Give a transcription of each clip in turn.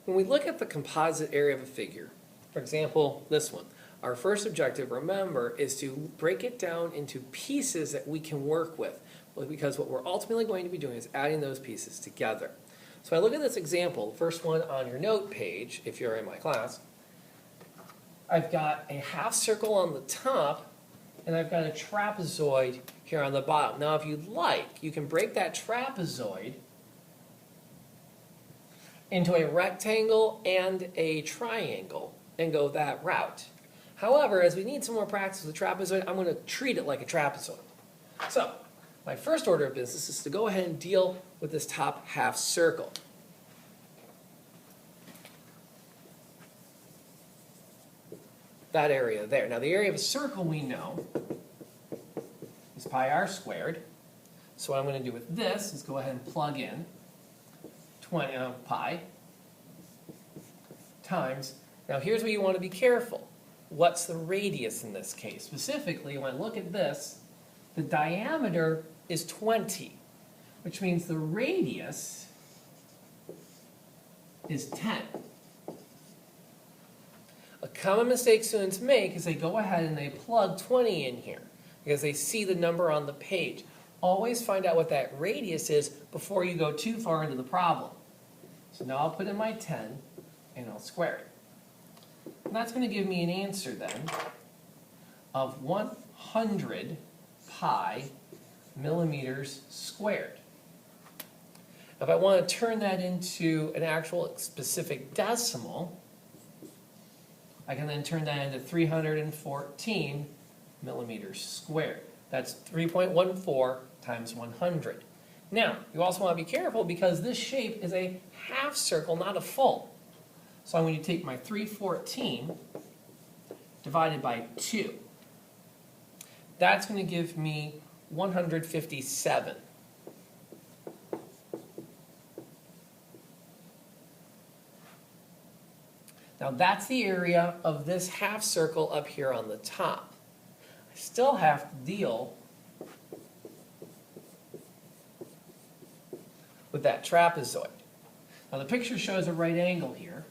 When we look at the composite area of a figure, for example, this one, our first objective, remember, is to break it down into pieces that we can work with, because what we're ultimately going to be doing is adding those pieces together. So I look at this example, the first one on your note page, if you're in my class. I've got a half circle on the top, and I've got a trapezoid here on the bottom. Now, if you'd like, you can break that trapezoid into a rectangle and a triangle and go that route. However, as we need some more practice with the trapezoid, I'm going to treat it like a trapezoid. So, my first order of business is to go ahead and deal with this top half circle. That area there. Now, the area of a circle we know is pi r squared. So what I'm going to do with this is go ahead and plug in 20 pi times. Now, here's where you want to be careful. What's the radius in this case? Specifically, when I look at this, the diameter is 20, which means the radius is 10. A common mistake students make is they go ahead and they plug 20 in here because they see the number on the page. Always find out what that radius is before you go too far into the problem. So now I'll put in my 10 and I'll square it. And that's going to give me an answer then of 100 pi millimeters squared. If I want to turn that into an actual specific decimal, I can then turn that into 314 millimeters squared. That's 3.14 times 100. Now, you also want to be careful because this shape is a half circle, not a full. So I'm going to take my 314 divided by 2. That's going to give me 157. Now that's the area of this half circle up here on the top. I still have to deal with that trapezoid. Now the picture shows a right angle here.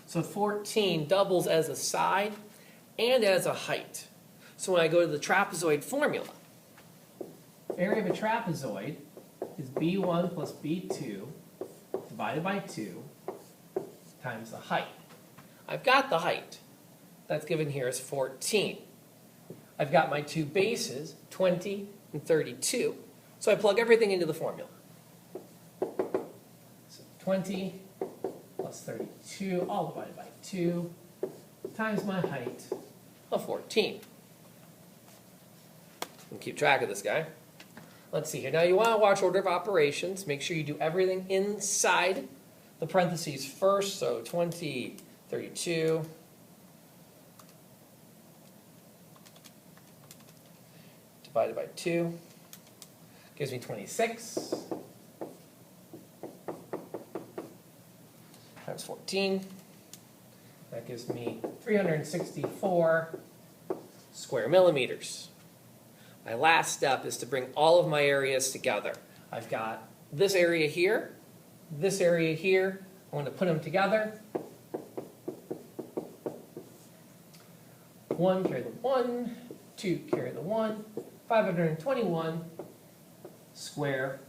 So 14 doubles as a side and as a height. So when I go to the trapezoid formula, area of a trapezoid is b1 plus b2 divided by 2 times the height. I've got the height. That's given here as 14. I've got my two bases, 20 and 32. So I plug everything into the formula. So 20 plus 32, all divided by 2, times my height of 14. And keep track of this guy. Let's see here. Now you want to watch order of operations. Make sure you do everything inside the parentheses first. So 20, 32. Divided by 2 gives me 26. Times 14. That gives me 364 square millimeters. My last step is to bring all of my areas together. I've got this area here, this area here. I want to put them together. 1 carry the 1, 2 carry the 1, 521 square